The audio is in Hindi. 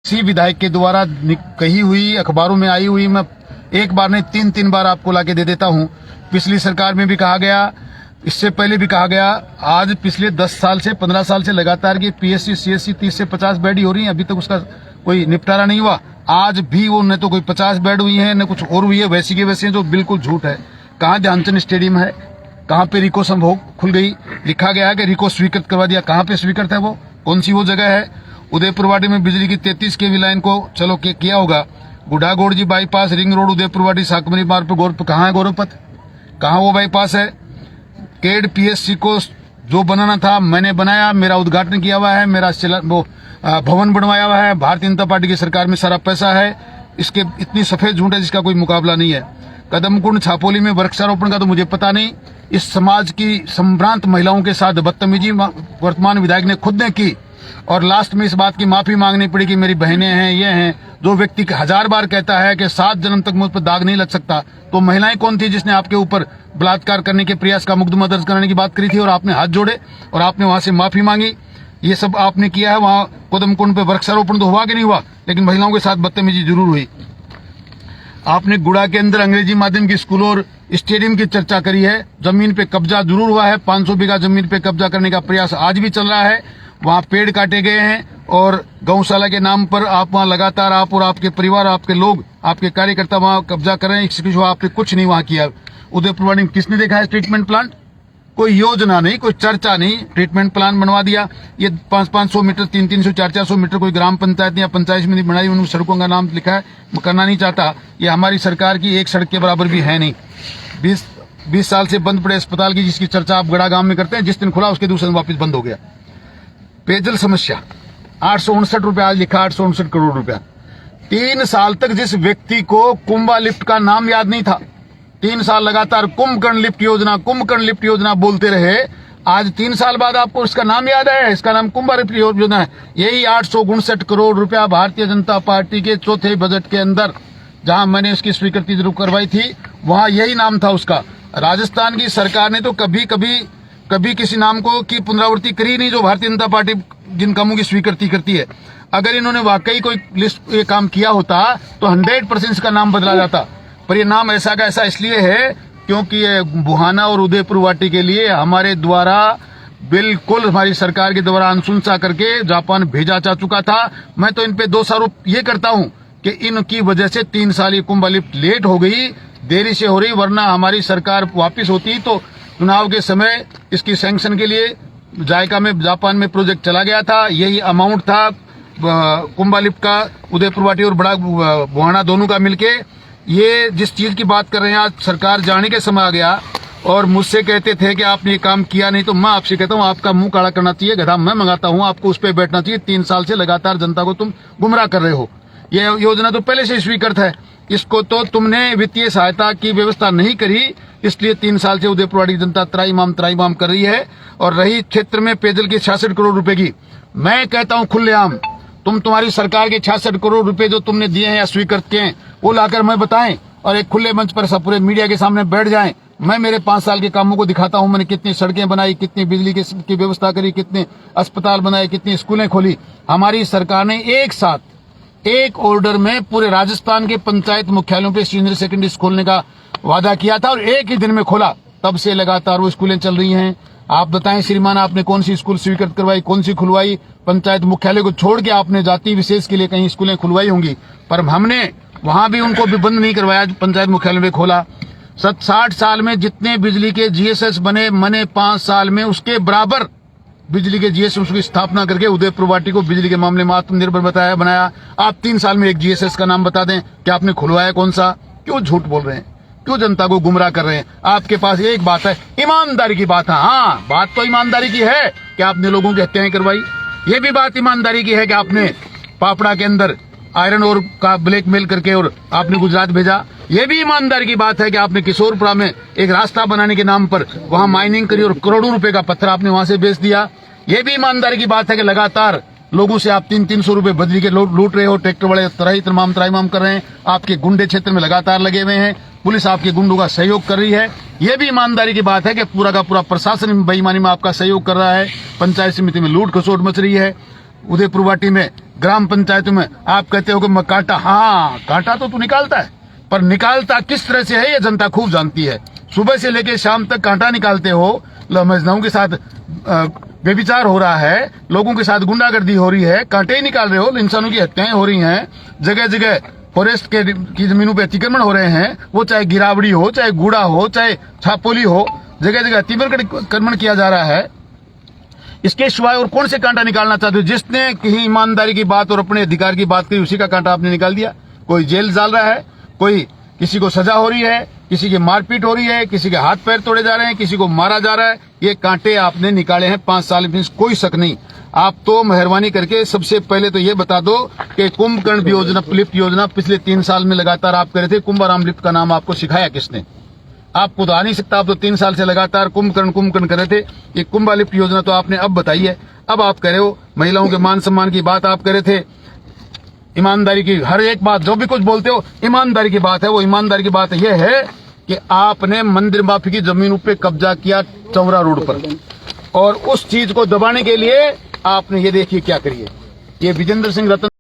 किसी विधायक के द्वारा कही हुई, अखबारों में आई हुई, मैं एक बार नहीं 3 बार आपको लाके दे देता हूं। पिछली सरकार में भी कहा गया, इससे पहले भी कहा गया। आज पिछले 10 साल से 15 साल से लगातार की पीएससी सीएससी 30 से 50 बेड ही हो रही है, अभी तक उसका कोई निपटारा नहीं हुआ। आज भी वो न तो कोई 50 बेड हुई है न कुछ और हुई है, वैसी के वैसे, जो बिल्कुल झूठ है। कहाँ ध्यानचंद स्टेडियम है, कहाँ पे रिको संभोग खुल गई, लिखा गया है कि रिको स्वीकृत करवा दिया, कहाँ पे स्वीकृत है, वो कौन सी वो जगह है। उदयपुरवाटी में बिजली की 33 केवी लाइन को चलो किया होगा। गुढ़ागोड़ जी बाईपास, रिंग रोड, उदयपुरवाटी साकमरी मार्ग पे कहाँ है गौरवपथ, कहाँ वो बाईपास है। केड पीएससी को जो बनाना था मैंने बनाया, मेरा उद्घाटन किया हुआ है, मेरा वो भवन बनवाया हुआ है। भारतीय जनता पार्टी की सरकार में सारा पैसा है। इसके इतनी सफेद झूठ है जिसका कोई मुकाबला नहीं है। कदमकुंड छापोली में वृक्षारोपण का तो मुझे पता नहीं। इस समाज की संभ्रांत महिलाओं के साथ बदतमीजी वर्तमान विधायक ने खुद ने की, और लास्ट में इस बात की माफी मांगनी पड़ी कि मेरी बहनें हैं, ये हैं। जो व्यक्ति 1000 बार कहता है कि 7 जन्म तक मुझ पर दाग नहीं लग सकता, तो महिलाएं कौन थी जिसने आपके ऊपर बलात्कार करने के प्रयास का मुकदमा दर्ज कराने की बात करी थी, और आपने हाथ जोड़े और आपने वहां से माफी मांगी। ये सब आपने किया है। वहां कदमकुंड पे वृक्षारोपण तो हुआ कि नहीं हुआ, लेकिन महिलाओं के साथ बदतमीजी जरूर हुई। आपने गुड़ा के अंदर अंग्रेजी माध्यम की स्कूल और स्टेडियम की चर्चा करी है। जमीन पे कब्जा जरूर हुआ है, 500 बीघा जमीन पे कब्जा करने का प्रयास आज भी चल रहा है। वहां पेड़ काटे गए हैं, और गौशाला के नाम पर आप वहां लगातार, आप और आपके परिवार, आपके लोग, आपके कार्यकर्ता वहां कब्जा कर रहे हैं। इसके सिवा आपने कुछ नहीं वहां किया। उदयपुरवाड़ी में किसने देखा है ट्रीटमेंट प्लांट? कोई योजना नहीं, कोई चर्चा नहीं, ट्रीटमेंट प्लान बनवा दिया। ये 500-500 मीटर, 300-300, 400-400 मीटर कोई ग्राम पंचायत या पंचायत समिति बनाई, उन सड़कों का नाम लिखा है। मैं करना नहीं चाहता, ये हमारी सरकार की एक सड़क के बराबर भी है नहीं। 20 साल से बंद पड़े अस्पताल की जिसकी चर्चा आप गड़ा गांव में करते हैं, जिस दिन खुला उसके दूसरे दिन वापस बंद हो गया। पेयजल समस्या 859 रुपया, आज लिखा 859 करोड़ रुपया। 3 साल तक जिस व्यक्ति को कुंभा लिफ्ट का नाम याद नहीं था, 3 साल लगातार कुंभकर्ण लिफ्ट योजना बोलते रहे, आज 3 साल बाद आपको इसका नाम याद है। इसका नाम कुंभा लिफ्ट योजना है। यही 859 करोड़ रुपया भारतीय जनता पार्टी के चौथे बजट के अंदर, जहां मैंने इसकी स्वीकृति जरूर करवाई थी, वहां यही नाम था उसका। राजस्थान की सरकार ने तो कभी किसी नाम को की पुनरावृत्ति करी नहीं, जो भारतीय जनता पार्टी जिन कामों की स्वीकृति करती है। अगर इन्होंने वाकई कोई लिस्ट ये काम किया होता तो 100% इसका नाम बदला जाता, पर ये नाम ऐसा का ऐसा इसलिए है क्योंकि ये बुहाना और उदयपुरवाटी के लिए हमारे द्वारा बिल्कुल, हमारी सरकार के द्वारा अनुशंसा करके जापान भेजा जा चुका था। मैं तो इन पे दोषारोप ये करता हूं कि इनकी वजह से 3 साल ये कुंभ लिफ्ट लेट हो गई, देरी से हो रही, वरना हमारी सरकार वापिस होती तो चुनाव के समय इसकी सैंक्शन के लिए जायका में, जापान में प्रोजेक्ट चला गया था। यही अमाउंट था कुंभा लिफ्ट का, उदयपुरवाटी और बड़ा बुहाना दोनों का मिलके। ये जिस चीज की बात कर रहे हैं, आज सरकार जाने के समय आ गया और मुझसे कहते थे कि आपने ये काम किया नहीं, तो मैं आपसे कहता हूं आपका मुंह काला करना चाहिए, गधा मैं मंगाता हूं, आपको उस पर बैठना चाहिए। 3 साल से लगातार जनता को तुम गुमराह कर रहे हो। ये योजना तो पहले से स्वीकृत है, इसको तो तुमने वित्तीय सहायता की व्यवस्था नहीं करी, इसलिए 3 साल से उदयपुरवाड़ी की जनता त्राईमाम कर रही है। और रही क्षेत्र में पेयजल की 66 करोड़ रुपए की, मैं कहता हूं खुलेआम, तुम्हारी सरकार के 66 करोड़ रुपए जो तुमने दिए हैं या स्वीकृत किए हैं, वो लाकर मैं बताएं और एक खुले मंच पर सब पूरे मीडिया के सामने बैठ जाएं। मैं मेरे 5 साल के कामों को दिखाता हूं, मैंने कितनी सड़कें बनाई, कितनी बिजली की व्यवस्था करी, कितने अस्पताल बनाए, कितनी स्कूलें खोली। हमारी सरकार ने एक साथ एक ऑर्डर में पूरे राजस्थान के पंचायत मुख्यालयों पे सीनियर सेकेंडरी स्कूल खोलने का वादा किया था और एक ही दिन में खोला। तब से लगातार वो स्कूलें चल रही हैं। आप बताएं श्रीमान, आपने कौन सी स्कूल स्वीकृत करवाई, कौन सी खुलवाई? पंचायत मुख्यालय को छोड़ के आपने जाति विशेष के लिए कहीं स्कूलें खुलवाई होंगी, पर हमने वहां भी उनको भी बंद नहीं करवाया, पंचायत मुख्यालय में खोला। 60 साल में जितने बिजली के जीएसएस बने, मैंने 5 साल में उसके बराबर बिजली के जीएसएस की स्थापना करके उदयपुरवाटी को बिजली के मामले में आत्मनिर्भर बनाया। आप 3 साल में एक जीएसएस का नाम बता दें कि आपने खुलवाया कौन सा? क्यों झूठ बोल रहे हैं, क्यों जनता को गुमराह कर रहे हैं? आपके पास एक बात है, ईमानदारी की बात है। हाँ, बात तो ईमानदारी की है कि आपने लोगों की हत्याएं करवाई। ये भी बात ईमानदारी की है कि आपने पापड़ा के अंदर आयरन और का ब्लैकमेल करके और आपने गुजरात भेजा। ये भी ईमानदारी की बात है कि आपने किशोरपुरा में एक रास्ता बनाने के नाम पर वहां माइनिंग करी और करोड़ों रुपए का पत्थर आपने वहां से बेच दिया। ये भी ईमानदारी की बात है कि लगातार लोगों से आप 300 रुपए बदली के लूट रहे हो। ट्रैक्टर वाले त्राईमाम कर रहे हैं, आपके गुंडे क्षेत्र में लगातार लगे हुए हैं, पुलिस आपके गुंडों का सहयोग कर रही है। ये भी ईमानदारी की बात है कि पूरा का पूरा प्रशासन बेईमानी में आपका सहयोग कर रहा है। पंचायत समिति में लूट खसोट मच रही है। उदयपुरवाटी में ग्राम पंचायतों में आप कहते हो कि मैं कांटा, हाँ कांटा तो तू निकालता है, पर निकालता किस तरह से है ये जनता खूब जानती है। सुबह से लेकर शाम तक कांटा निकालते हो, महिलाओं के साथ व्यभिचार हो रहा है, लोगों के साथ गुंडागर्दी हो रही है, कांटे ही निकाल रहे हो, इंसानों की हत्याएं हो रही हैं, जगह जगह फॉरेस्ट की जमीनों पे अतिक्रमण हो रहे हैं, वो चाहे गिरावड़ी हो, चाहे गुड़ा हो, चाहे छापोली हो, जगह जगह अतिक्रमण किया जा रहा है। इसके सिवाय और कौन से कांटा निकालना चाहते हो? जिसने कहीं ईमानदारी की बात और अपने अधिकार की बात करी उसी का कांटा आपने निकाल दिया। कोई जेल डाल रहा है, कोई किसी को सजा हो रही है, किसी की मारपीट हो रही है, किसी के हाथ पैर तोड़े जा रहे हैं, किसी को मारा जा रहा है। ये कांटे आपने निकाले हैं 5 साल में, कोई शक नहीं। आप तो मेहरबानी करके सबसे पहले तो ये बता दो कि कुंभकर्ण योजना, लिफ्ट योजना पिछले 3 साल में लगातार आप कर रहे थे। कुंभाराम लिफ्ट का नाम आपको सिखाया किसने? आपको तो आ नहीं सकता, आप तो 3 साल से लगातार कुंभकर्ण कर रहे थे। ये कुंभा लिफ्ट योजना तो आपने अब बताई है। अब आप कह रहे हो महिलाओं के मान सम्मान की बात आप कर रहे थे, ईमानदारी की हर एक बात जो भी कुछ बोलते हो ईमानदारी की बात है। वो ईमानदारी की बात यह है कि आपने मंदिर माफी की जमीनों पे कब्जा किया चौरा रोड पर, और उस चीज को दबाने के लिए आपने ये देखिए क्या करिए। ये विजेंद्र सिंह रतन